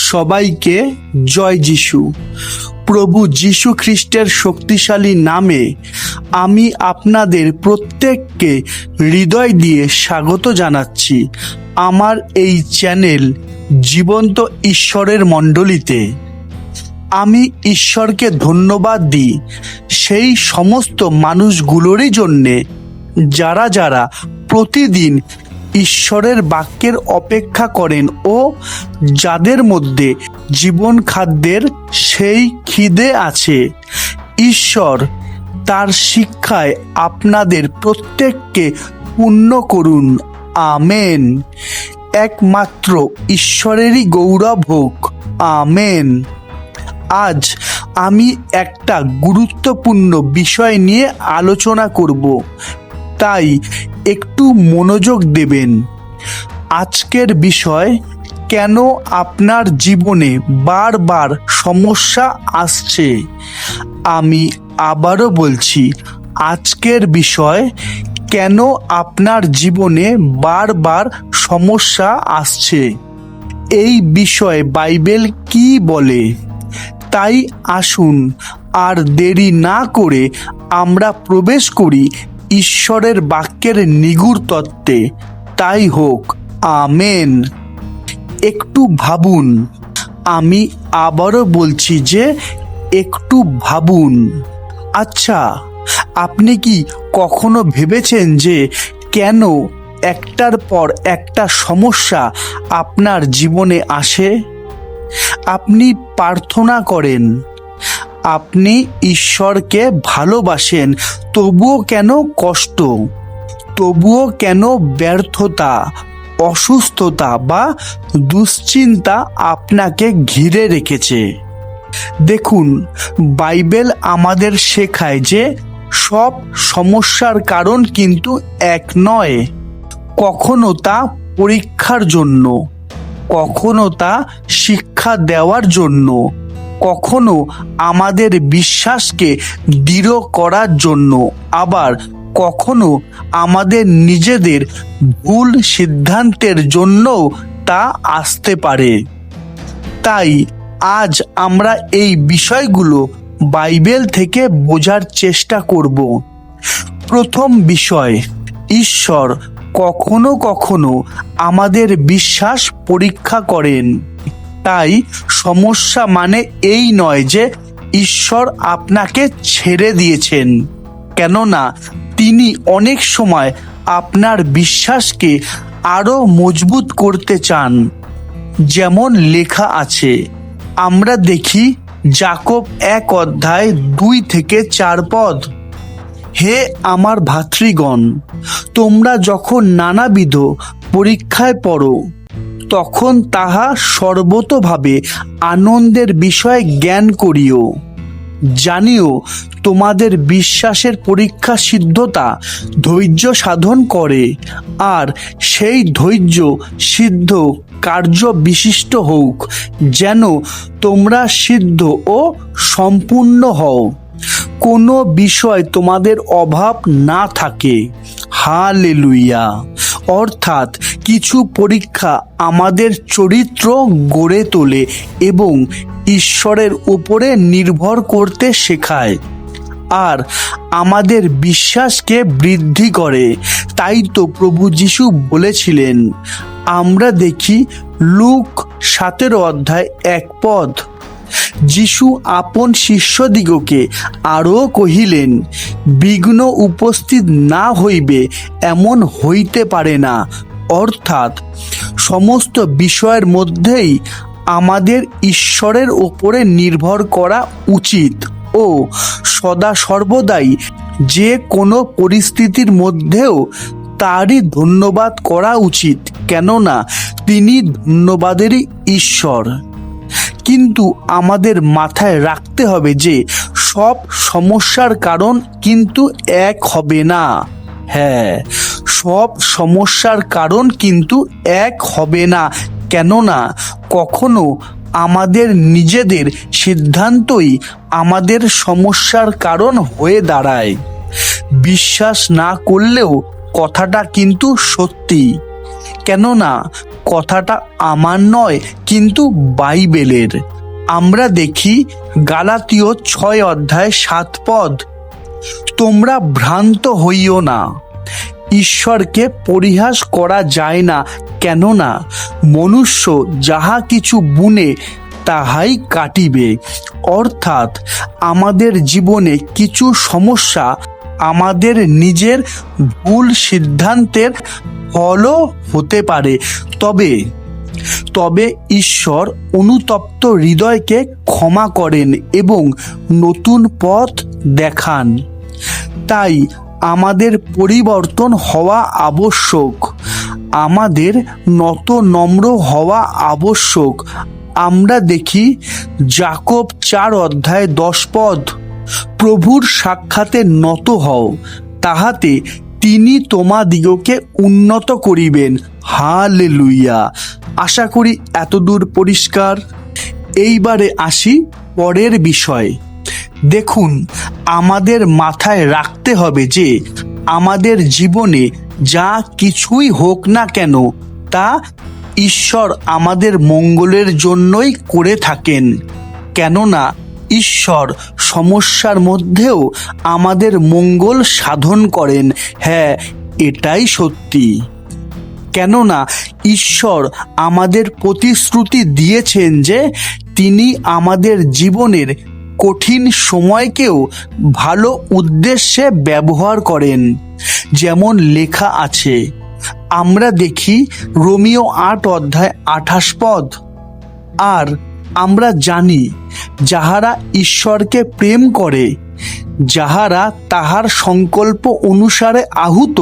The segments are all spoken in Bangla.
সবাইকে জয় যিশু। প্রভু যিশু খ্রিস্টের শক্তিশালী নামে আমি আপনাদের প্রত্যেককে হৃদয় দিয়ে স্বাগত জানাচ্ছি আমার এই চ্যানেল জীবন্ত ঈশ্বরের মণ্ডলীতে। আমি ঈশ্বরকে ধন্যবাদ দিই সেই সমস্ত মানুষগুলোরই জন্যে যারা যারা প্রতিদিন ঈশ্বরের বাক্যের অপেক্ষা করেন ও যাদের মধ্যে জীবন খাদ্যের সেই খিদে আছে। ঈশ্বর তার শিক্ষায় আপনাদের প্রত্যেককে পূর্ণ করুন। আমেন। একমাত্র ঈশ্বরেরই গৌরব হোক। আমেন। আজ আমি একটা গুরুত্বপূর্ণ বিষয় নিয়ে আলোচনা করব, তাই একটু মনোযোগ দেবেন। আজকের বিষয়, কেন আপনার জীবনে বারবার সমস্যা আসছে। আমি আবারও বলছি, আজকের বিষয়, কেন আপনার জীবনে বারবার সমস্যা আসছে। এই বিষয়ে বাইবেল কি বলে, তাই আসুন আর দেরি না করে আমরা প্রবেশ করি ঈশ্বরের বাক্যের নিগূঢ় তত্ত্বে। তাই হোক। আমেন। একটু ভাবুন। আমি আবারও বলছি যে একটু ভাবুন। আচ্ছা, আপনি কি কখনো ভেবেছেন যে কেন একটার পর একটা সমস্যা আপনার জীবনে আসে? আপনি প্রার্থনা করেন, আপনি ঈশ্বরকে ভালোবাসেন, তবুও কেন কষ্ট, তবুও কেন ব্যর্থতা, অসুস্থতা বা দুশ্চিন্তা আপনাকে ঘিরে রেখেছে? দেখুন, বাইবেল আমাদের শেখায় যে সব সমস্যার কারণ কিন্তু এক নয়। কখনো তা পরীক্ষার জন্য, কখনো তা শিক্ষা দেওয়ার জন্য, কখনো আমাদের বিশ্বাসকে দৃঢ় করার জন্য, আবার কখনো আমাদের নিজেদের ভুল সিদ্ধান্তের জন্যও তা আসতে পারে। তাই আজ আমরা এই বিষয়গুলো বাইবেল থেকে বোঝার চেষ্টা করব। প্রথম বিষয়, ঈশ্বর কখনো কখনো আমাদের বিশ্বাস পরীক্ষা করেন। তাই সমস্যা মানে এই নয় যে ঈশ্বর আপনাকে ছেড়ে দিয়েছেন, কেননা তিনি অনেক সময় আপনার বিশ্বাসকে আরো মজবুত করতে চান। যেমন লেখা আছে, আমরা দেখি যাকব 1:2-4 হে আমার ভাতৃগণ, তোমরা যখন নানাবিধ পরীক্ষায় পড়ো, তখন তাহা সর্বতোভাবে আনন্দের বিষয় জ্ঞান করিও। জানিও তোমাদের বিশ্বাসের পরীক্ষা সিদ্ধতা ধৈর্য সাধন করে, আর সেই ধৈর্য সিদ্ধ কার্য বিশিষ্ট হোক, যেন তোমরা সিদ্ধ ও সম্পূর্ণ হও, কোনো বিষয় তোমাদের অভাব না থাকে। হালেলুয়া। অর্থাৎ কিছু পরীক্ষা আমাদের চরিত্র গড়ে তোলে এবং ঈশ্বরের উপরে নির্ভর করতে শেখায়, আর আমাদের বিশ্বাসকে বৃদ্ধি করে। তাই তো প্রভু যিশু বলেছিলেন, আমরা দেখি লুক 17:1 যিশু আপন শিষ্যদিগকে আরও কহিলেন, বিঘ্ন উপস্থিত না হইবে এমন হইতে পারে না। অর্থাৎ সমস্ত বিষয়ের মধ্যেই আমাদের ঈশ্বরের ওপরে নির্ভর করা উচিত ও সদা সর্বদাই যে কোনো পরিস্থিতির মধ্যেও তারই ধন্যবাদ করা উচিত, কেননা তিনি ধন্যবাদেরই ঈশ্বর। কিন্তু আমাদের মাথায় রাখতে হবে যে সব সমস্যার কারণ কিন্তু এক হবে না। হ্যাঁ, সব সমস্যার কারণ কিন্তু এক হবে না, কেননা কখনো আমাদের নিজেদের সিদ্ধান্তই আমাদের সমস্যার কারণ হয়ে দাঁড়ায়। বিশ্বাস না করলেও কথাটা কিন্তু সত্যি। কেননা কথাটা আমার নয়, কিন্তু বাইবেলের। আমরা দেখি গালাতীয় 6:7 তোমরা ভ্রান্ত হইও না, ঈশ্বরকে পরিহাস করা যায় না, কেননা মনুষ্য যাহা কিছু বুনে তাহাই কাটিবে। অর্থাৎ আমাদের জীবনে কিছু সমস্যা আমাদের নিজের ভুল সিদ্ধান্তের ফলও হতে পারে, তবে ঈশ্বর অনুতপ্ত হৃদয়কে ক্ষমা করেন এবং নতুন পথ দেখান। তাই আমাদের পরিবর্তন হওয়া আবশ্যক, আমাদের নম্র হওয়া আবশ্যক। আমরা দেখি যাকব 4:10 প্রভুর সাক্ষাতে নত হও, তাহাতে তিনি তোমাদিগকে উন্নত করিবেন। হালেলুয়া। আশা করি এতদূর পরিষ্কার। এইবারে আসি পরের বিষয়। দেখুন, আমাদের মাথায় রাখতে হবে যে আমাদের জীবনে যা কিছুই হোক না কেন তা ঈশ্বর আমাদের মঙ্গলের জন্যই করে থাকেন। কেননা ঈশ্বর সমস্যার মধ্যেও আমাদের মঙ্গল সাধন করেন। হ্যাঁ, এটাই সত্যি। কেননা ঈশ্বর আমাদের প্রতিশ্রুতি দিয়েছেন যে তিনি আমাদের জীবনের কঠিন সময়কেও ভালো উদ্দেশ্যে ব্যবহার করেন। যেমন লেখা আছে, আমরা দেখি রোমিও 8:28 আর আমরা জানি যাহারা ঈশ্বরকে প্রেম করে, যাহারা তাহার সংকল্প অনুসারে আহুত,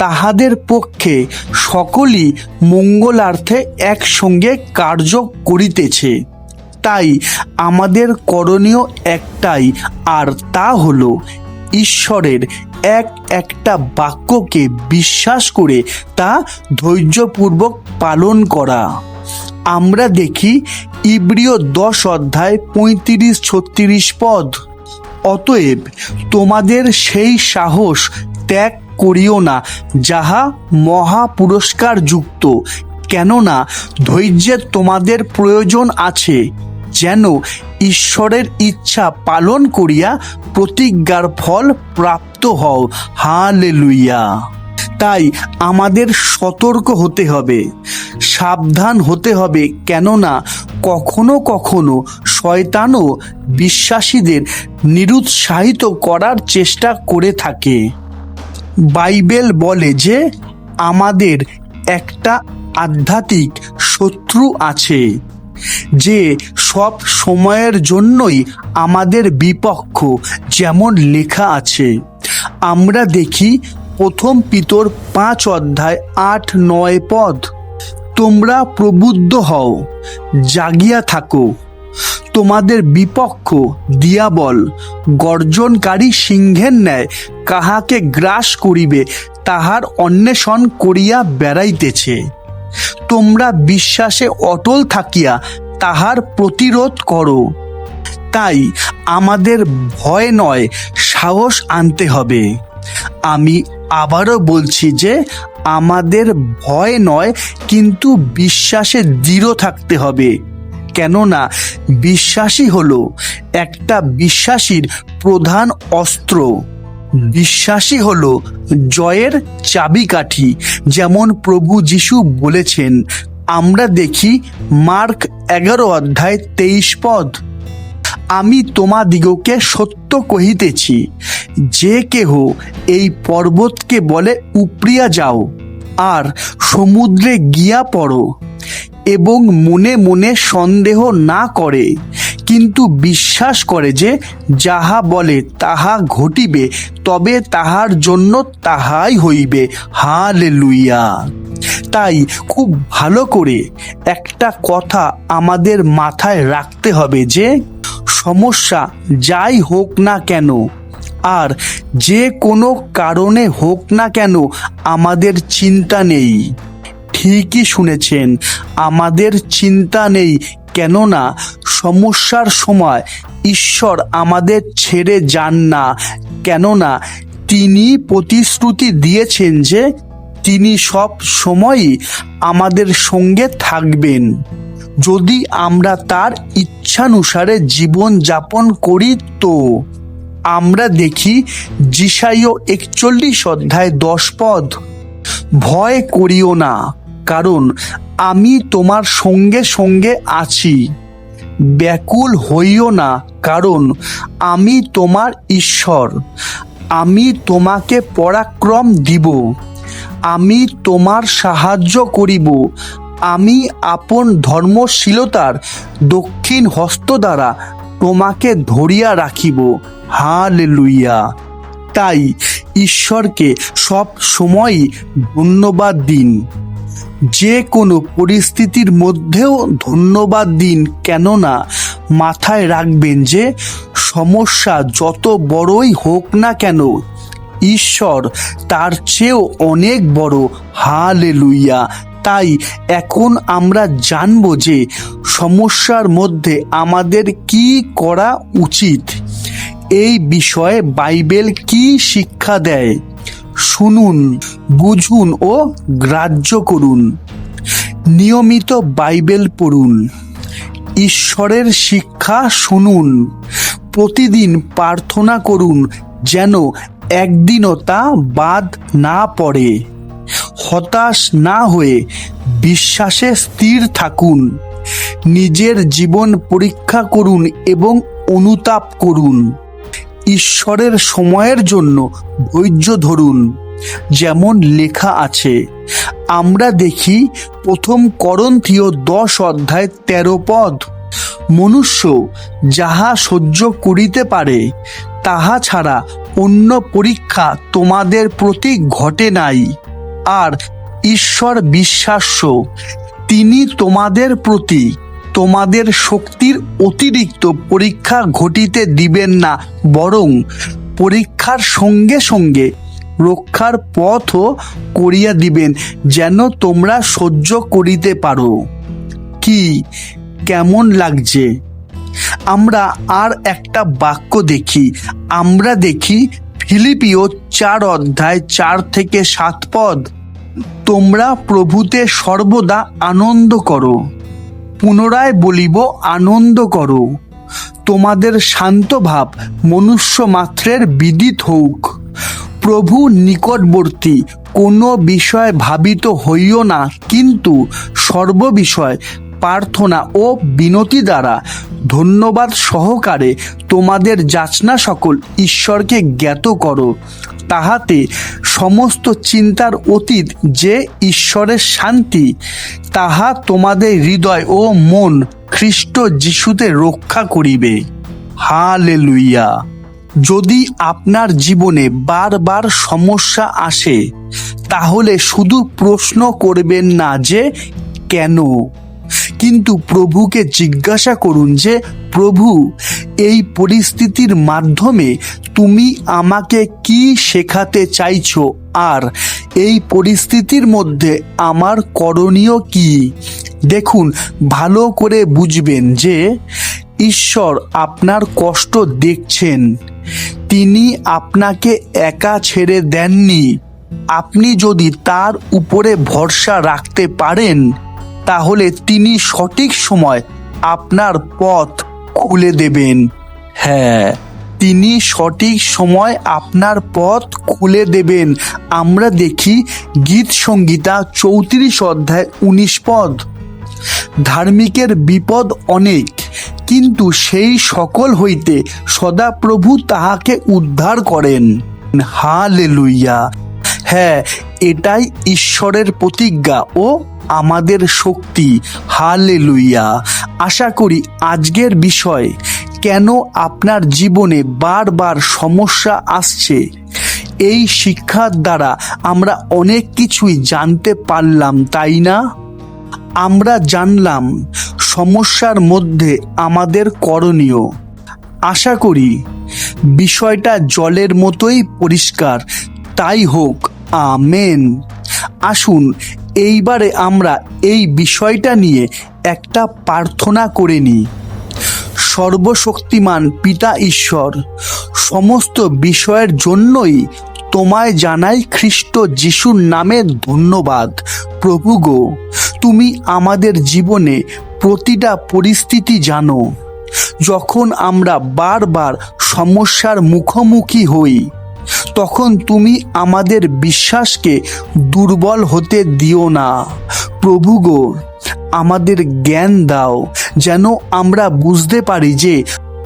তাহাদের পক্ষে সকলই মঙ্গলার্থে একসঙ্গে কার্য করিতেছে। তাই আমাদের করণীয় একটাই, আর তা হলো ঈশ্বরের একটা বাক্যকে বিশ্বাস করে তা ধৈর্যপূর্বক পালন করা। আমরা দেখি ইব্রিয় 10:35-36 অতএব তোমাদের সেই সাহস ত্যাগ করিও না যাহা মহা পুরস্কার যুক্ত, কেননা ধৈর্যের তোমাদের প্রয়োজন আছে, যেন ঈশ্বরের ইচ্ছা পালন করিয়া প্রতিজ্ঞার ফল প্রাপ্ত হও। হালেলুয়া। তাই আমাদের সতর্ক হতে হবে, সাবধান হতে হবে, কেননা কখনো কখনো শয়তানও বিশ্বাসীদের নিরুৎসাহিত করার চেষ্টা করে থাকে। বাইবেল বলে যে আমাদের একটা আধ্যাত্মিক শত্রু আছে, যে সব সময়ের জন্যই আমাদের বিপক্ষ। যেমন লেখা আছে, আমরা দেখি 1 পিতর 5:8-9 তোমরা প্রবুদ্ধ হও, জাগিয়া থাকো, তোমাদের বিপক্ষ দিয়াবল গর্জনকারী সিংহের ন্যায় কাহাকে গ্রাস করিবে তাহার অন্বেষণ করিয়া বেড়াইতেছে। তোমরা বিশ্বাসে অটল থাকিয়া তাহার প্রতিরোধ করো। তাই আমাদের ভয় নয়, সাহস আনতে হবে। আমি আবারও বলছি যে আমাদের ভয় নয়, কিন্তু বিশ্বাসে দৃঢ় থাকতে হবে। কেননা বিশ্বাসই হলো একটা বিশ্বাসীর প্রধান অস্ত্র। বিশ্বাসই হলো জয়ের চাবিকাঠি, যেমন প্রভু যিশু বলেছেন। আমরা দেখি মার্ক 11:23 আমি তোমাদিগকে সত্য কহিতেছি, যে কেহ এই পর্বতকে বলে উপড়িয়া যাও আর সমুদ্রে গিয়া পড়ো, এবং মনে মনে সন্দেহ না করে, কিন্তু বিশ্বাস করে যে যাহা বলে তাহা ঘটিবে, তবে তাহার জন্য তাহাই হইবে। হালেলুয়া। তাই খুব ভালো করে একটা কথা আমাদের মাথায় রাখতে হবে যে সমস্যা যাই হোক না কেন, আর যে কোনো কারণে হোক না কেন, আমাদের চিন্তা নেই। ঠিকই শুনেছেন, আমাদের চিন্তা নেই। কেননা সমস্যার সময় ঈশ্বর আমাদের ছেড়ে যান না। কেননা তিনি প্রতিশ্রুতি দিয়েছেন যে তিনি সব সময়ই আমাদের সঙ্গে থাকবেন যদি আমরা তার ইচ্ছানুসারে জীবন যাপন করি। তো আমরা দেখি যিশাইয় 41:10 ভয় করিও না, কারণ আমি তোমার সঙ্গে সঙ্গে আছি। ব্যাকুল হইও না, কারণ আমি তোমার ঈশ্বর। আমি তোমাকে পরাক্রম দিব, আমি তোমার সাহায্য করিব। আমি আপন ধর্মশীলতার দক্ষিণ হস্ত দ্বারা তোমাকে ধরিয়া রাখিব। হালেলুয়া। তাই ঈশ্বরকে সব সময়ই ধন্যবাদ দিন। যে কোনো পরিস্থিতির মধ্যেও ধন্যবাদ দিন, কেননা মাথায় রাখবেন যে সমস্যা যত বড়ই হোক না কেন, ঈশ্বর তার চেয়েও অনেক বড়। হালেলুয়া। তাই এখন আমরা জানব যে সমস্যার মধ্যে আমাদের কি করা উচিত। এই বিষয়ে বাইবেল কি শিক্ষা দেয় শুনুন, বুঝুন ও গ্রাহ্য করুন। নিয়মিত বাইবেল পড়ুন, ঈশ্বরের শিক্ষা শুনুন, প্রতিদিন প্রার্থনা করুন যেন একদিনও তা বাদ না পড়ে। হতাশ না হয়ে বিশ্বাসে স্থির থাকুন। নিজের জীবন পরীক্ষা করুন এবং অনুতাপ করুন। ঈশ্বরের সময়ের জন্য ধৈর্য ধরুন। যেমন লেখা আছে, আমরা দেখি 1 করন্থীয় 10:13 মনুষ্য যাহা সহ্য করিতে পারে তাহা ছাড়া অন্য পরীক্ষা তোমাদের প্রতি ঘটে নাই। আর ঈশ্বর বিশ্বাস্য, তিনি তোমাদের প্রতি তোমাদের শক্তির অতিরিক্ত পরীক্ষা ঘটিতে দিবেন না, বরং পরীক্ষার সঙ্গে সঙ্গে রক্ষার পথও করিয়া দিবেন, যেন তোমরা সহ্য করিতে পারো। কি কেমন লাগছে? আমরা আর একটা বাক্য দেখি। আমরা দেখি ফিলিপিও 4:4-7 তোমরা প্রভুতে সর্বদা আনন্দ করো। পুনরায় বলিব, আনন্দ করো। তোমাদের শান্ত ভাব মনুষ্য মাত্রের বিদিত হোক। প্রভু নিকটবর্তী, কোনো বিষয় ভাবিত হইও না, কিন্তু সর্ববিষয় প্রার্থনা ও বিনতি দ্বারা ধন্যবাদ সহকারে তোমাদের যাচনা সকল ঈশ্বরকে জ্ঞাত করো। তাহাতে সমস্ত চিন্তার অতীত যে ঈশ্বরের শান্তি, তাহা তোমাদের হৃদয় ও মন খ্রিস্ট যিশুতে রক্ষা করিবে। হালেলুয়া। যদি আপনার জীবনে বারবার সমস্যা আসে, তাহলে শুধু প্রশ্ন করবেন না যে কেন, কিন্তু প্রভুকে জিজ্ঞাসা করুন যে, প্রভু, এই পরিস্থিতির মাধ্যমে তুমি আমাকে কি শেখাতে চাইছো, আর এই পরিস্থিতির মধ্যে আমার করণীয় কি? দেখুন, ভালো করে বুঝবেন যে ঈশ্বর আপনার কষ্ট দেখছেন। তিনি আপনাকে একা ছেড়ে দেননি। আপনি যদি তার উপরে ভরসা রাখতে পারেন, তাহলে তিনি সঠিক সময় আপনার পথ খুলে দেবেন। হ্যাঁ, তিনি সঠিক সময় আপনার পথ খুলে দেবেন। আমরা দেখি গীত সংহিতা 34:19 ধার্মিকের বিপদ অনেক, কিন্তু সেই সকল হইতে সদাপ্রভু তাহাকে উদ্ধার করেন। হালেলুয়া। হ্যাঁ, এটাই ঈশ্বরের প্রতিজ্ঞা ও আমাদের শক্তি। হালেলুয়া। আশা করি আজকের বিষয়, কেন আপনার জীবনে বারবার সমস্যা আসছে, এই শিক্ষার দ্বারা আমরা অনেক কিছুই জানতে পারলাম, তাই না? আমরা জানলাম সমস্যার মধ্যে আমাদের করণীয়। আশা করি বিষয়টা জলের মতোই পরিষ্কার। তাই হোক, আমেন। আসুন এইবারে আমরা এই বিষয়টা নিয়ে একটা প্রার্থনা করে নিই। সর্বশক্তিমান পিতা ঈশ্বর, সমস্ত বিষয়ের জন্যই তোমায় জানাই খ্রিস্ট যিশুর নামে ধন্যবাদ। প্রভু গো, তুমি আমাদের জীবনে প্রতিটা পরিস্থিতি জানো। যখন আমরা বারবার সমস্যার মুখোমুখি হই, তখন তুমি আমাদের বিশ্বাসকে দুর্বল হতে দিও না। প্রভু গো, আমাদের জ্ঞান দাও যেন আমরা বুঝতে পারি যে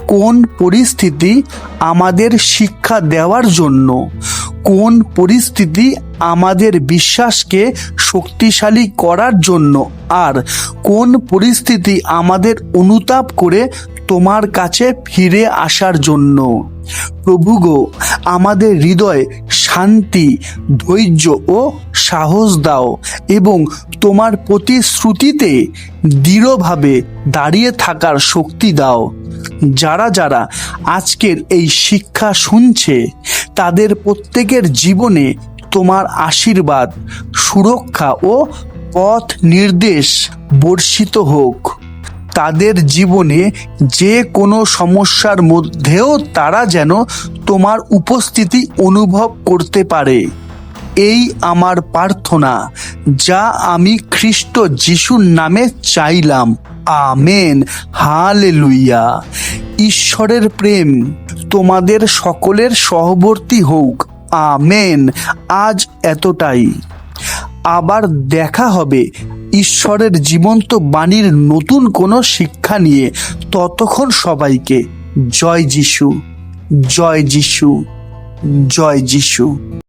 কোন পরিস্থিতি আমাদের শিক্ষা দেওয়ার জন্য, কোন পরিস্থিতি আমাদের বিশ্বাসকে শক্তিশালী করার জন্য, আর কোন পরিস্থিতি আমাদের অনুতাপ করে তোমার কাছে ফিরে আসার জন্য। প্রভু গো, আমাদের হৃদয়ে শান্তি, ধৈর্য ও সাহস দাও এবং তোমার প্রতিশ্রুতিতে দৃঢ়ভাবে দাঁড়িয়ে থাকার শক্তি দাও। যারা যারা আজকের এই শিক্ষা শুনছে, তাদের প্রত্যেকের জীবনে তোমার আশীর্বাদ, সুরক্ষা ও পথ নির্দেশ বর্ষিত হোক। তাদের জীবনে যে কোনো সমস্যার মধ্যেও তারা যেন তোমার উপস্থিতি অনুভব করতে পারে। এই আমার প্রার্থনা, যা আমি খ্রিস্ট যিশুর নামে চাইলাম। আমেন। হালেলুয়া। ঈশ্বরের প্রেম তোমাদের সকলের সহবর্তী হোক। আমেন। আজ এতটাই। আবার দেখা হবে ঈশ্বরের জীবন্ত বাণীর নতুন কোনো শিক্ষা নিয়ে। ততক্ষণ সবাইকে জয় যিশু, জয় যিশু, জয় যিশু।